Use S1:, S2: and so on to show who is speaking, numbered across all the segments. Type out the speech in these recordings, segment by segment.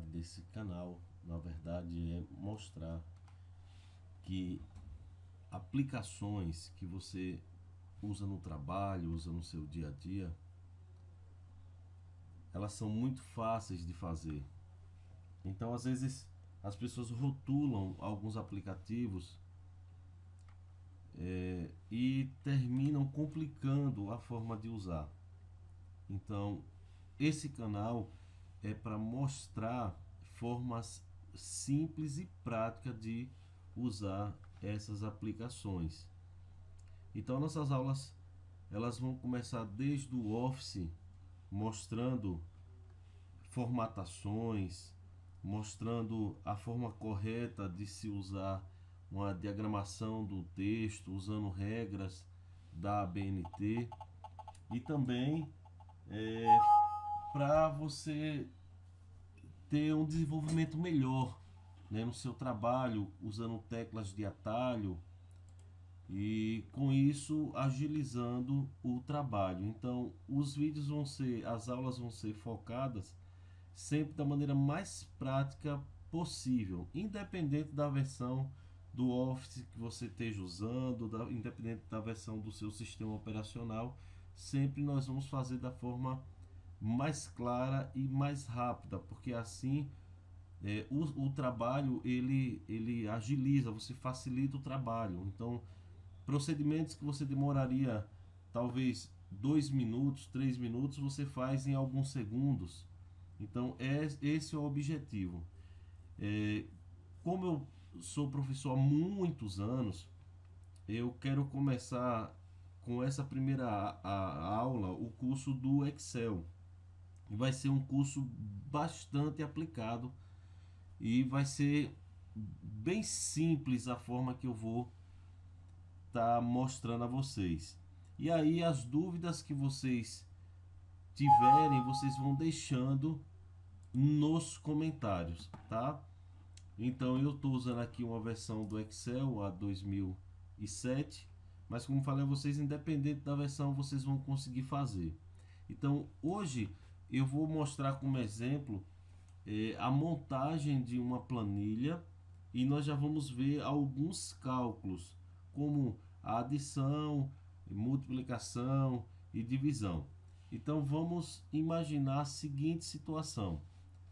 S1: finalidade desse canal, na verdade, é mostrar que aplicações que você usa no trabalho, usa no seu dia a dia, elas são muito fáceis de fazer. Então, às vezes, as pessoas rotulam alguns aplicativos e terminam complicando a forma de usar. Então, esse canal é para mostrar formas simples e práticas de usar essas aplicações. Então, nossas aulas elas vão começar desde o Office, mostrando formatações, mostrando a forma correta de se usar uma diagramação do texto, usando regras da ABNT, e também para você ter um desenvolvimento melhor, né, no seu trabalho, usando teclas de atalho e com isso agilizando o trabalho. Então, os vídeos vão ser, as aulas vão ser focadas sempre da maneira mais prática possível, independente da versão do Office que você esteja usando, independente da versão do seu sistema operacional, sempre nós vamos fazer da forma mais clara e mais rápida, porque assim o trabalho ele agiliza, você facilita o trabalho. Então, procedimentos que você demoraria talvez 2 minutos, 3 minutos, você faz em alguns segundos. Então, esse é o objetivo. Como eu sou professor há muitos anos, eu quero começar com essa primeira aula, o curso do Excel. Vai ser um curso bastante aplicado e vai ser bem simples a forma que eu vou estar mostrando a vocês. E aí as dúvidas que vocês tiverem, vocês vão deixando nos comentários, tá? Então eu estou usando aqui uma versão do Excel a 2007, mas como falei a vocês, independente da versão vocês vão conseguir fazer. Então hoje eu vou mostrar como exemplo a montagem de uma planilha, e nós já vamos ver alguns cálculos como a adição, multiplicação e divisão. Então vamos imaginar a seguinte situação: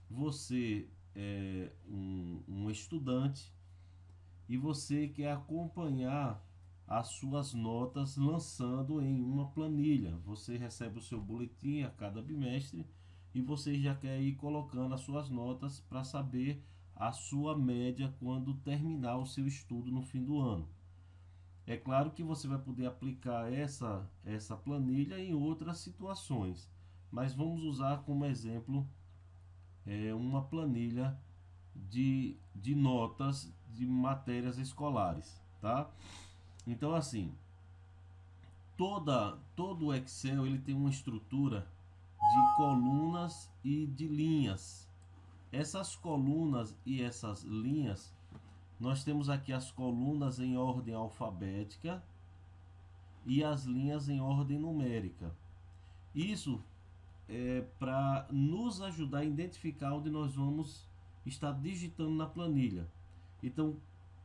S1: você é um estudante e você quer acompanhar as suas notas lançando em uma planilha. Você recebe o seu boletim a cada bimestre e você já quer ir colocando as suas notas para saber a sua média quando terminar o seu estudo no fim do ano. É claro que você vai poder aplicar essa planilha em outras situações, mas vamos usar como exemplo uma planilha de notas de matérias escolares, tá? Então, assim, todo o Excel ele tem uma estrutura de colunas e de linhas. Essas colunas e essas linhas, nós temos aqui as colunas em ordem alfabética e as linhas em ordem numérica. Isso é para nos ajudar a identificar onde nós vamos estar digitando na planilha. Então,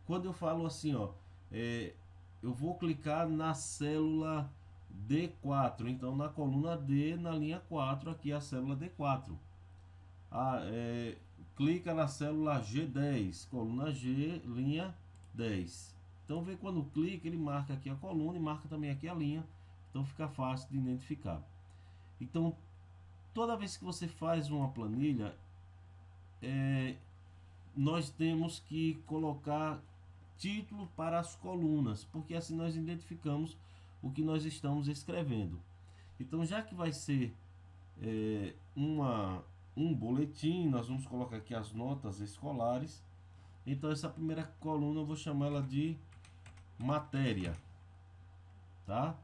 S1: quando eu falo assim, ó, eu vou clicar na célula D4, então na coluna D, na linha 4, aqui a célula D4. Clica na célula G10, coluna G, linha 10. Então, vê quando clica, ele marca aqui a coluna e marca também aqui a linha. Então, fica fácil de identificar. Então, toda vez que você faz uma planilha, nós temos que colocar título para as colunas, porque assim nós identificamos o que nós estamos escrevendo. Então, já que vai ser um boletim, nós vamos colocar aqui as notas escolares. Então, essa primeira coluna eu vou chamar ela de matéria, tá?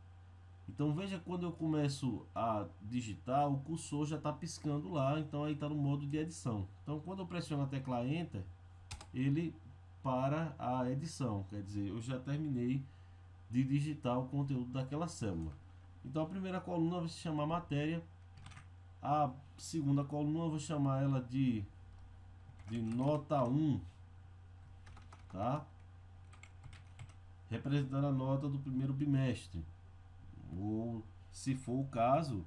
S1: Então, veja, quando eu começo a digitar, o cursor já está piscando lá, então aí está no modo de edição. Então, quando eu pressiono a tecla Enter, ele para a edição, quer dizer, eu já terminei de digitar o conteúdo daquela célula. Então, a primeira coluna vai se chamar matéria, a segunda coluna eu vou chamar ela de de nota 1, tá? Representando a nota do primeiro bimestre. Ou, se for o caso,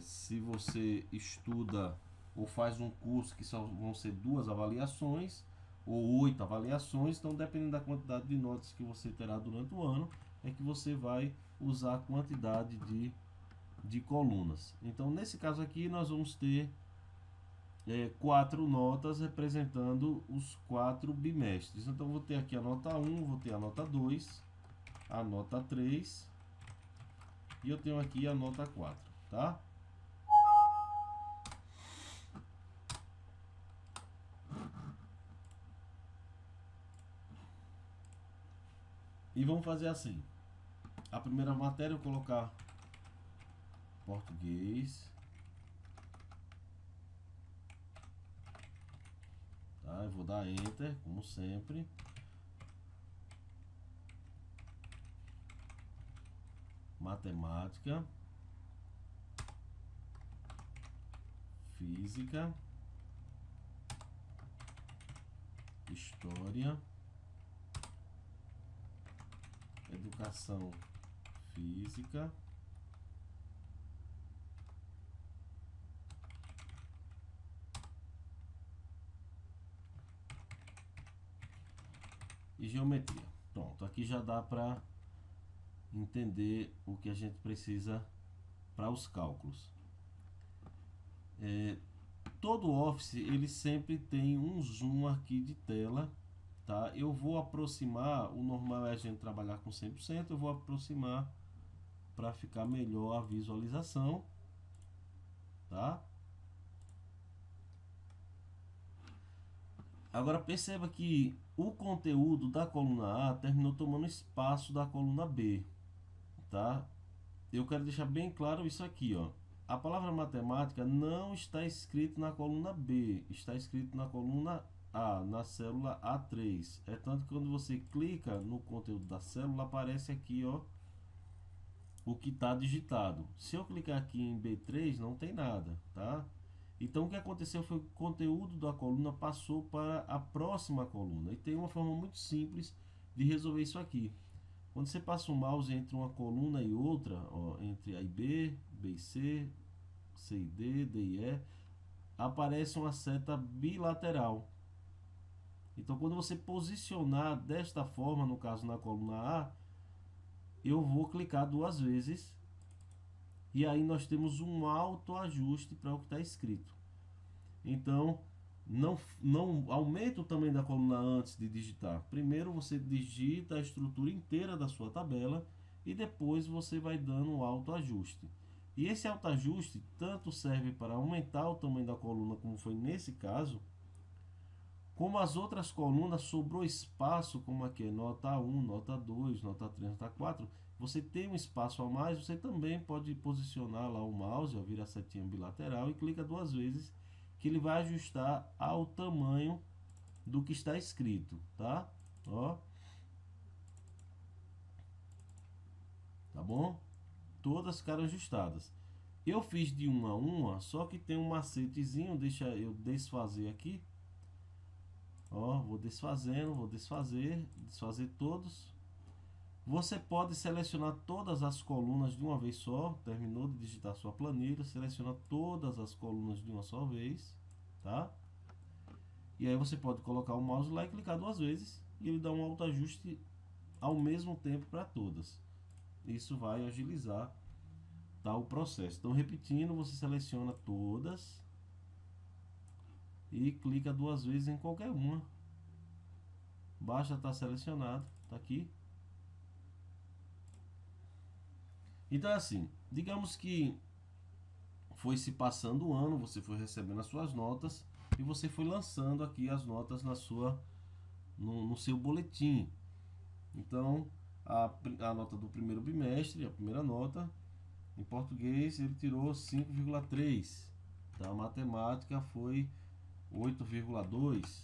S1: se você estuda ou faz um curso que só vão ser 2 avaliações ou 8 avaliações, então dependendo da quantidade de notas que você terá durante o ano, é que você vai usar a quantidade de colunas. Então nesse caso aqui nós vamos ter 4 notas representando os 4 bimestres. Então vou ter aqui a nota 1, vou ter a nota 2, a nota 3 e eu tenho aqui a nota 4, tá? E vamos fazer assim. A primeira matéria eu vou colocar português. Tá? Eu vou dar Enter, como sempre. Matemática. Física. História. Educação física. E geometria. Pronto, aqui já dá para entender o que a gente precisa para os cálculos. Todo Office ele sempre tem um zoom aqui de tela, tá? Eu vou aproximar, o normal é a gente trabalhar com 100%, eu vou aproximar para ficar melhor a visualização, tá? Agora perceba que o conteúdo da coluna A terminou tomando espaço da coluna B, tá? Eu quero deixar bem claro isso aqui, ó. A palavra matemática não está escrito na coluna B, está escrito na coluna A, na célula A3. É tanto que quando você clica no conteúdo da célula, aparece aqui, ó, o que está digitado. Se eu clicar aqui em B3, não tem nada, tá? Então o que aconteceu foi que o conteúdo da coluna passou para a próxima coluna. E tem uma forma muito simples de resolver isso aqui. Quando você passa o mouse entre uma coluna e outra, ó, entre A e B, B e C, C e D, D e E, aparece uma seta bilateral. Então quando você posicionar desta forma, no caso na coluna A, eu vou clicar 2 vezes. E aí nós temos um autoajuste para o que está escrito. Então, não aumenta o tamanho da coluna antes de digitar. Primeiro você digita a estrutura inteira da sua tabela e depois você vai dando um autoajuste. E esse autoajuste tanto serve para aumentar o tamanho da coluna, como foi nesse caso, como as outras colunas sobrou espaço, como aqui é nota 1, nota 2, nota 3, nota 4, você tem um espaço a mais, você também pode posicionar lá o mouse, ó, vira a setinha bilateral e clica 2 vezes, que ele vai ajustar ao tamanho do que está escrito, tá? Ó. Tá bom? Todas ficaram ajustadas. Eu fiz de uma a uma, só que tem um macetezinho, deixa eu desfazer aqui. Ó, vou desfazendo, vou desfazer todos. Você pode selecionar todas as colunas de uma vez só. Terminou de digitar sua planilha, seleciona todas as colunas de uma só vez, tá? E aí você pode colocar o mouse lá e clicar 2 vezes e ele dá um autoajuste ao mesmo tempo para todas. Isso vai agilizar, tá, o processo. Então, repetindo, você seleciona todas e clica 2 vezes em qualquer uma. Basta estar selecionado, tá aqui. Então é assim, digamos que foi se passando o ano, você foi recebendo as suas notas e você foi lançando aqui as notas no seu boletim. Então, a nota do primeiro bimestre, a primeira nota, em português ele tirou 5,3. Tá? A matemática foi 8,2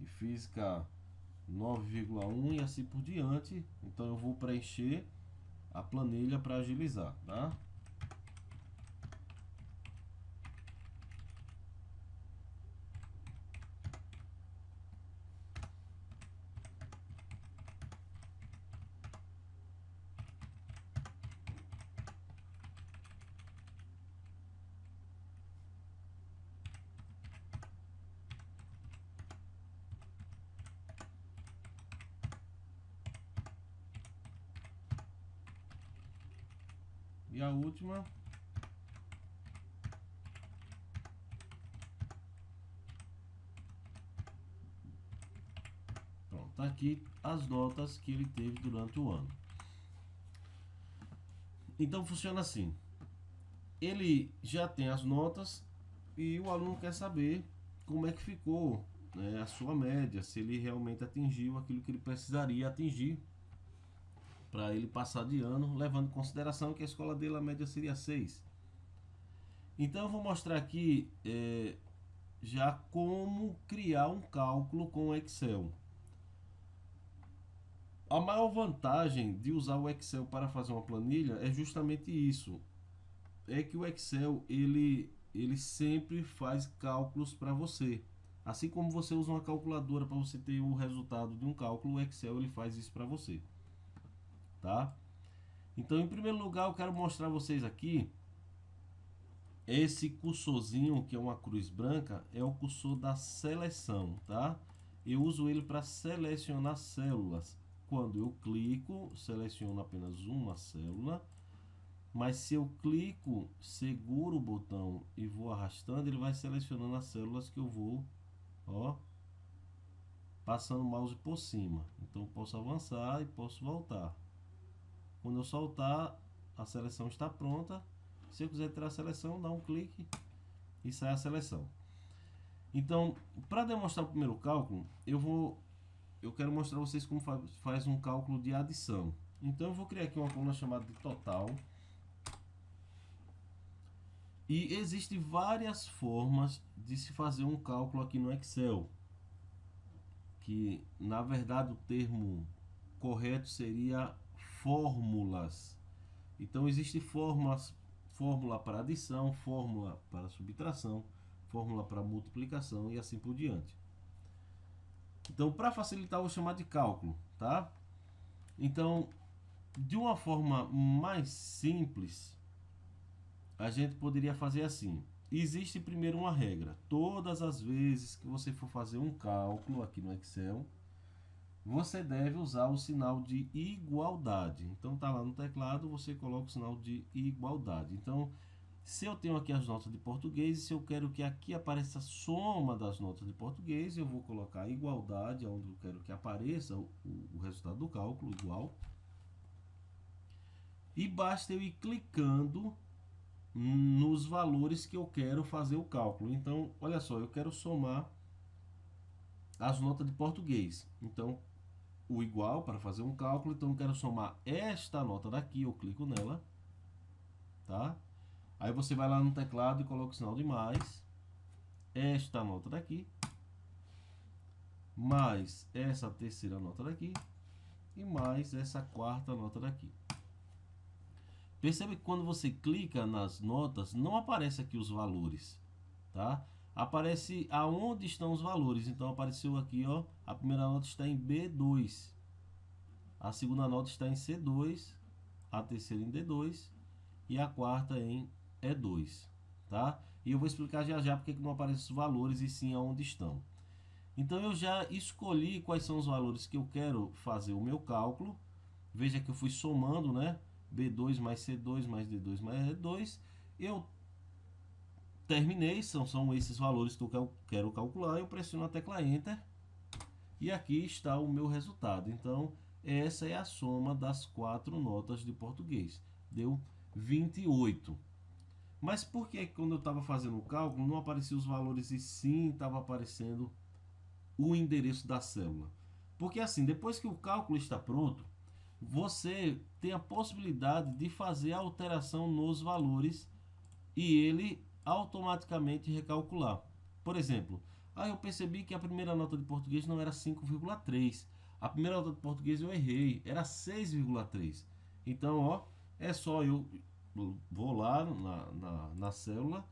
S1: e física 9,1 e assim por diante. Então eu vou preencher a planilha para agilizar, tá? E a última. Pronto, tá aqui as notas que ele teve durante o ano. Então funciona assim. Ele já tem as notas e o aluno quer saber como é que ficou, né, a sua média, se ele realmente atingiu aquilo que ele precisaria atingir para ele passar de ano, levando em consideração que a escola dele a média seria 6. Então eu vou mostrar aqui já como criar um cálculo com o Excel. A maior vantagem de usar o Excel para fazer uma planilha é justamente isso. É que o Excel ele sempre faz cálculos para você. Assim como você usa uma calculadora para você ter o resultado de um cálculo, o Excel ele faz isso para você. Tá? Então, em primeiro lugar, eu quero mostrar a vocês aqui esse cursorzinho, que é uma cruz branca, é o cursor da seleção, tá? Eu uso ele para selecionar células. Quando eu clico, seleciono apenas uma célula, mas se eu clico, seguro o botão e vou arrastando, ele vai selecionando as células que eu vou, ó, passando o mouse por cima. Então, eu posso avançar e posso voltar. Quando eu soltar, a seleção está pronta. Se eu quiser tirar a seleção, dá um clique e sai a seleção. Então, para demonstrar o primeiro cálculo, eu quero mostrar a vocês como faz um cálculo de adição. Então, eu vou criar aqui uma coluna chamada de total. E existem várias formas de se fazer um cálculo aqui no Excel. Que, na verdade, o termo correto seria fórmulas. Então, existe fórmula para adição, fórmula para subtração, fórmula para multiplicação e assim por diante. Então, para facilitar, eu vou chamar de cálculo, tá? Então, de uma forma mais simples, a gente poderia fazer assim. Existe primeiro uma regra. Todas as vezes que você for fazer um cálculo aqui no Excel, você deve usar o sinal de igualdade. Então, tá lá no teclado, você coloca o sinal de igualdade. Então, se eu tenho aqui as notas de português, e se eu quero que aqui apareça a soma das notas de português, eu vou colocar igualdade, onde eu quero que apareça o resultado do cálculo, igual. E basta eu ir clicando nos valores que eu quero fazer o cálculo. Então, olha só, eu quero somar as notas de português. Então, o igual para fazer um cálculo, então eu quero somar esta nota daqui, eu clico nela, tá? Aí você vai lá no teclado e coloca o sinal de mais, esta nota daqui, mais essa terceira nota daqui e mais essa quarta nota daqui. Percebe que quando você clica nas notas, não aparece aqui os valores, tá? Aparece aonde estão os valores. Então apareceu aqui, ó, a primeira nota está em B2, a segunda nota está em C2, a terceira em D2 e a quarta em E2, tá? E eu vou explicar já já porque que não aparecem os valores e sim aonde estão. Então eu já escolhi quais são os valores que eu quero fazer o meu cálculo. Veja que eu fui somando, né? B2 mais C2 mais D2 mais E2. Eu terminei, são esses valores que eu quero calcular. Eu pressiono a tecla Enter e aqui está o meu resultado. Então, essa é a soma das 4 notas de português. Deu 28. Mas por que quando eu estava fazendo o cálculo não apareciam os valores e sim estava aparecendo o endereço da célula? Porque assim, depois que o cálculo está pronto, você tem a possibilidade de fazer a alteração nos valores e ele automaticamente recalcular. Por exemplo, eu percebi que a primeira nota de português não era 5,3. A primeira nota de português eu errei, era 6,3. Então, ó, é só eu vou lá na célula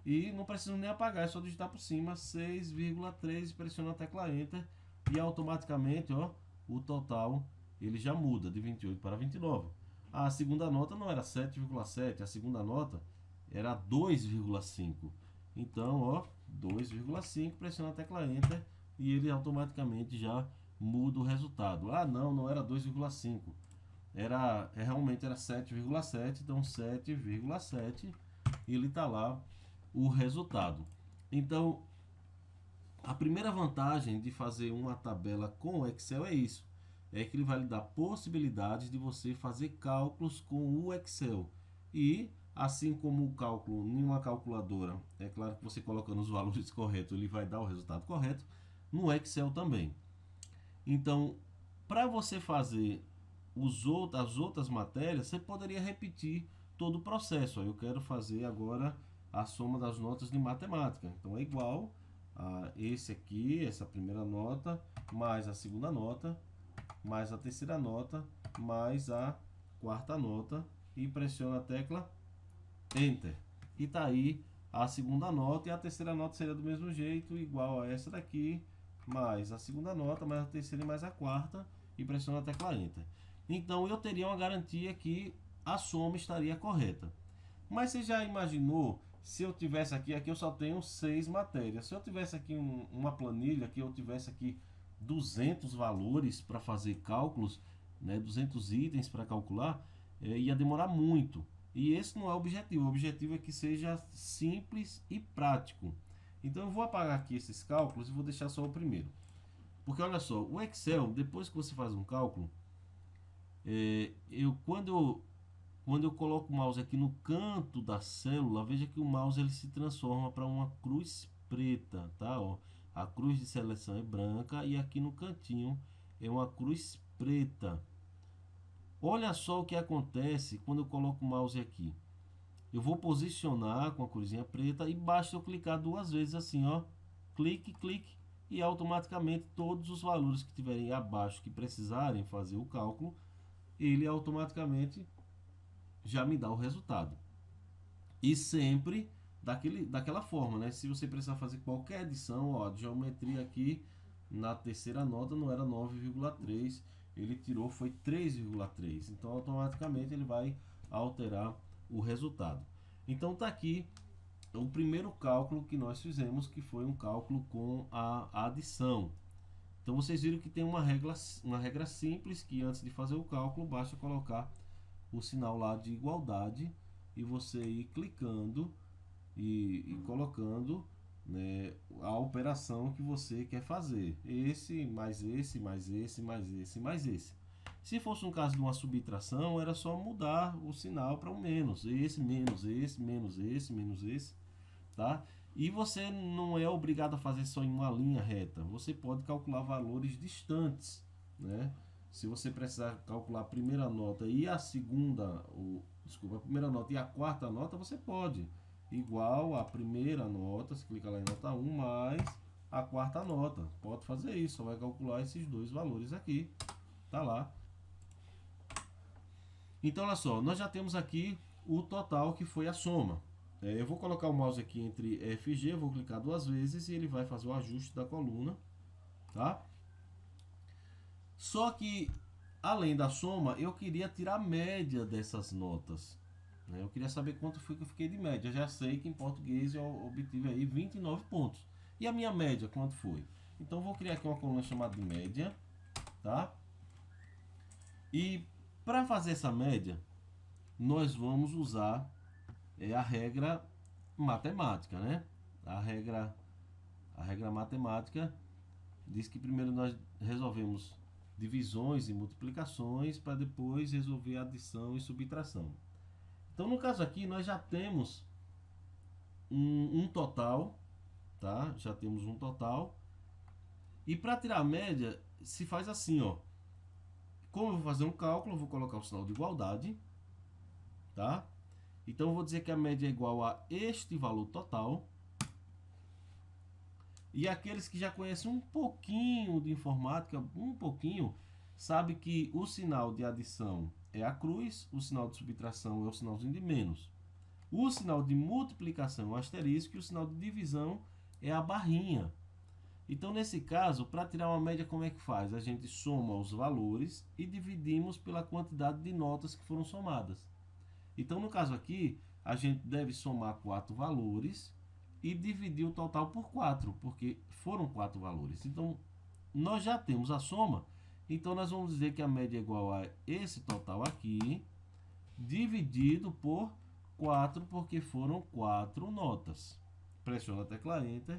S1: e não preciso nem apagar, é só digitar por cima 6,3 e pressionar a tecla Enter e automaticamente, ó, o total ele já muda de 28 para 29. A segunda nota não era 7,7, a segunda nota era 2,5. Então, ó, 2,5, pressiona a tecla Enter e ele automaticamente já muda o resultado. Não era 2,5. realmente era 7,7, então 7,7, ele está lá o resultado. Então, a primeira vantagem de fazer uma tabela com o Excel é isso, é que ele vai lhe dar possibilidades de você fazer cálculos com o Excel. E assim como o cálculo em uma calculadora, é claro que você colocando os valores corretos, ele vai dar o resultado correto, no Excel também. Então, para você fazer as outras matérias, você poderia repetir todo o processo. Eu quero fazer agora a soma das notas de matemática. Então, é igual a esse aqui, essa primeira nota, mais a segunda nota, mais a terceira nota, mais a quarta nota, e pressiona a tecla Enter. E tá aí a segunda nota, e a terceira nota seria do mesmo jeito, igual a essa daqui, mais a segunda nota, mais a terceira e mais a quarta, e pressiona a tecla Enter. Então eu teria uma garantia que a soma estaria correta. Mas você já imaginou se eu tivesse aqui eu só tenho 6 matérias. Se eu tivesse aqui uma planilha, que eu tivesse aqui 200 valores para fazer cálculos, né, 200 itens para calcular, ia demorar muito. E esse não é o objetivo. O objetivo é que seja simples e prático. Então eu vou apagar aqui esses cálculos e vou deixar só o primeiro. Porque olha só, o Excel, depois que você faz um cálculo, quando eu coloco o mouse aqui no canto da célula, veja que o mouse ele se transforma para uma cruz preta, tá? Ó, a cruz de seleção é branca e aqui no cantinho é uma cruz preta. Olha só o que acontece quando eu coloco o mouse aqui. Eu vou posicionar com a cruzinha preta e basta eu clicar 2 vezes assim, ó. Clique, clique, e automaticamente todos os valores que tiverem abaixo que precisarem fazer o cálculo, ele automaticamente já me dá o resultado. E sempre daquela forma, né? Se você precisar fazer qualquer adição, ó, de geometria aqui na terceira nota não era 9,3, ele tirou foi 3,3. Então automaticamente ele vai alterar o resultado. Então tá aqui o primeiro cálculo que nós fizemos, que foi um cálculo com a adição. Então vocês viram que tem uma regra simples, que antes de fazer o cálculo basta colocar o sinal lá de igualdade e você ir clicando e colocando, né, a operação que você quer fazer. Esse, mais esse, mais esse, mais esse, mais esse. Se fosse um caso de uma subtração, era só mudar o sinal para um menos. Esse, menos esse, menos esse, menos esse, tá? E você não é obrigado a fazer só em uma linha reta. Você pode calcular valores distantes, né? Se você precisar calcular a primeira nota e a segunda, a primeira nota e a quarta nota, você pode. Igual a primeira nota, você clica lá em nota 1, mais a quarta nota. Pode fazer isso, só vai calcular esses dois valores aqui. Tá lá. Então, olha só, nós já temos aqui o total que foi a soma. Eu vou colocar o mouse aqui entre F e G, vou clicar 2 vezes e ele vai fazer o ajuste da coluna, tá? Só que, além da soma, eu queria tirar a média dessas notas, né? Eu queria saber quanto foi que eu fiquei de média. Já sei que em português eu obtive aí 29 pontos. E a minha média, quanto foi? Então, eu vou criar aqui uma coluna chamada de média, tá? E para fazer essa média, nós vamos usar a regra matemática, né? A regra matemática diz que primeiro nós resolvemos divisões e multiplicações para depois resolver adição e subtração. Então, no caso aqui, nós já temos um total, tá? Já temos um total. E para tirar a média, se faz assim, ó. Como eu vou fazer um cálculo, eu vou colocar o sinal de igualdade, tá? Então, eu vou dizer que a média é igual a este valor total. E aqueles que já conhecem um pouquinho de informática, sabe que o sinal de adição é a cruz, o sinal de subtração é o sinalzinho de menos. O sinal de multiplicação é o asterisco e o sinal de divisão é a barrinha. Então, nesse caso, para tirar uma média, como é que faz? A gente soma os valores e dividimos pela quantidade de notas que foram somadas. Então, no caso aqui, a gente deve somar 4 valores e dividir o total por 4, porque foram 4 valores. Então, nós já temos a soma Então nós vamos dizer que a média é igual a esse total aqui, dividido por 4, porque foram 4 notas. Pressiono a tecla Enter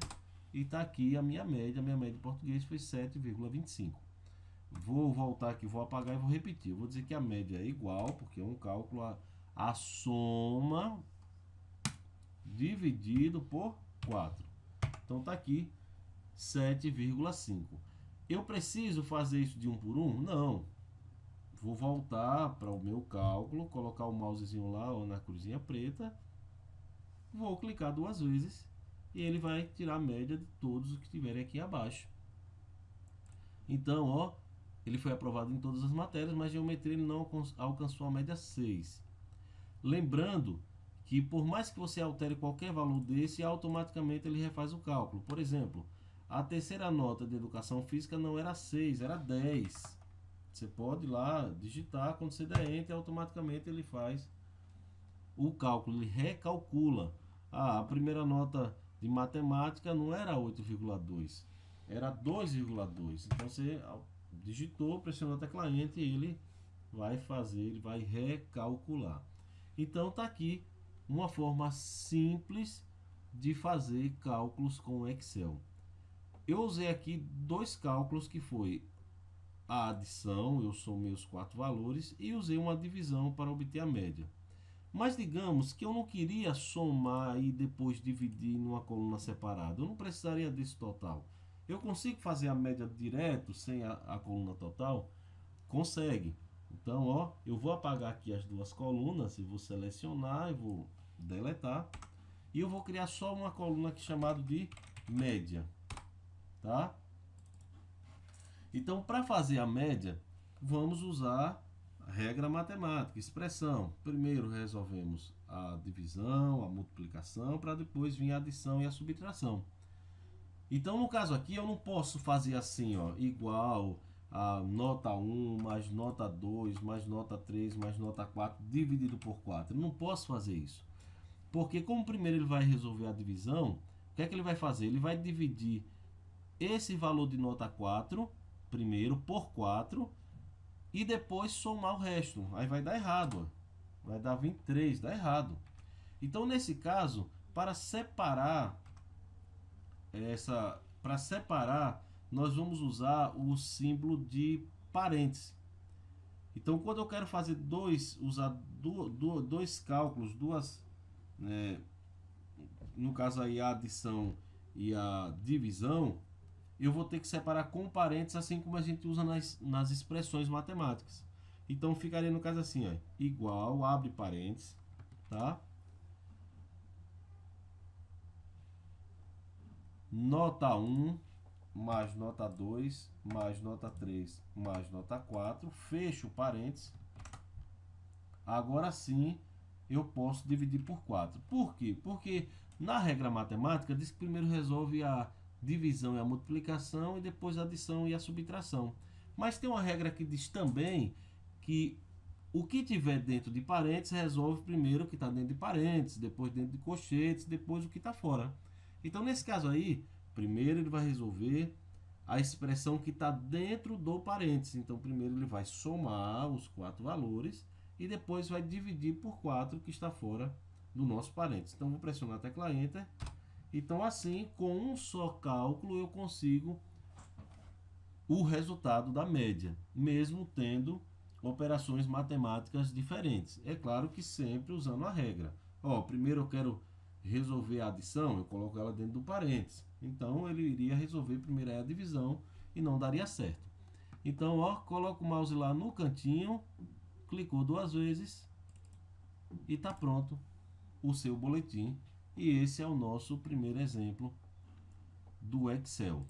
S1: e está aqui a minha média. A minha média em português foi 7,25. Vou voltar aqui, vou apagar e vou repetir. Eu vou dizer que a média é igual, porque é um cálculo, a soma dividido por 4. Então está aqui 7,5. Eu preciso fazer isso de um por um? Não. Vou voltar para o meu cálculo, colocar o mousezinho lá ou na cruzinha preta. Vou clicar 2 vezes e ele vai tirar a média de todos os que estiverem aqui abaixo. Então, ó, ele foi aprovado em todas as matérias, mas geometria ele não alcançou a média 6. Lembrando que por mais que você altere qualquer valor desse, automaticamente ele refaz o cálculo. Por exemplo, a terceira nota de educação física não era 6, era 10. Você pode ir lá digitar, quando você der Enter, automaticamente ele faz o cálculo, ele recalcula. A primeira nota de matemática não era 8,2, era 2,2. Então você digitou, pressionou a tecla Enter e ele vai fazer, ele vai recalcular. Então tá aqui uma forma simples de fazer cálculos com Excel. Eu usei aqui 2 cálculos, que foi a adição, eu somei os 4 valores, e usei uma divisão para obter a média. Mas digamos que eu não queria somar e depois dividir numa coluna separada. Eu não precisaria desse total. Eu consigo fazer a média direto sem a coluna total? Consegue. Então, ó, eu vou apagar aqui as 2 colunas e vou selecionar e vou deletar. E eu vou criar só uma coluna aqui chamada de média, tá? Então, para fazer a média, vamos usar a regra matemática, expressão. Primeiro resolvemos a divisão, a multiplicação, para depois vir a adição e a subtração. Então, no caso aqui, eu não posso fazer assim, ó, igual a nota 1 mais nota 2 mais nota 3 mais nota 4 dividido por 4. Eu não posso fazer isso. Porque como primeiro ele vai resolver a divisão, o que é que ele vai fazer? Ele vai dividir esse valor de nota 4 primeiro por 4 e depois somar o resto. Aí vai dar errado, ó. Vai dar 23, dá errado. Então nesse caso, para separar nós vamos usar o símbolo de parênteses. Então quando eu quero fazer usar dois cálculos, no caso aí a adição e a divisão, eu vou ter que separar com parênteses, assim como a gente usa nas expressões matemáticas. Então ficaria no caso assim, ó, igual, abre parênteses, tá? Nota 1 mais nota 2 mais nota 3 mais nota 4, fecho parênteses. Agora sim eu posso dividir por 4. Por quê? Porque na regra matemática diz que primeiro resolve a divisão e a multiplicação e depois a adição e a subtração. Mas tem uma regra que diz também que o que tiver dentro de parênteses resolve primeiro o que está dentro de parênteses, depois dentro de colchetes, depois o que está fora. Então nesse caso aí, primeiro ele vai resolver a expressão que está dentro do parênteses. Então primeiro ele vai somar os 4 valores e depois vai dividir por 4 que está fora do nosso parênteses. Então vou pressionar a tecla Enter. Então assim, com um só cálculo eu consigo o resultado da média, mesmo tendo operações matemáticas diferentes. É claro que sempre usando a regra. Ó, primeiro eu quero resolver a adição, eu coloco ela dentro do parênteses. Então ele iria resolver primeiro a divisão e não daria certo. Então, ó, coloca o mouse lá no cantinho, clicou 2 vezes e está pronto o seu boletim. E esse é o nosso primeiro exemplo do Excel.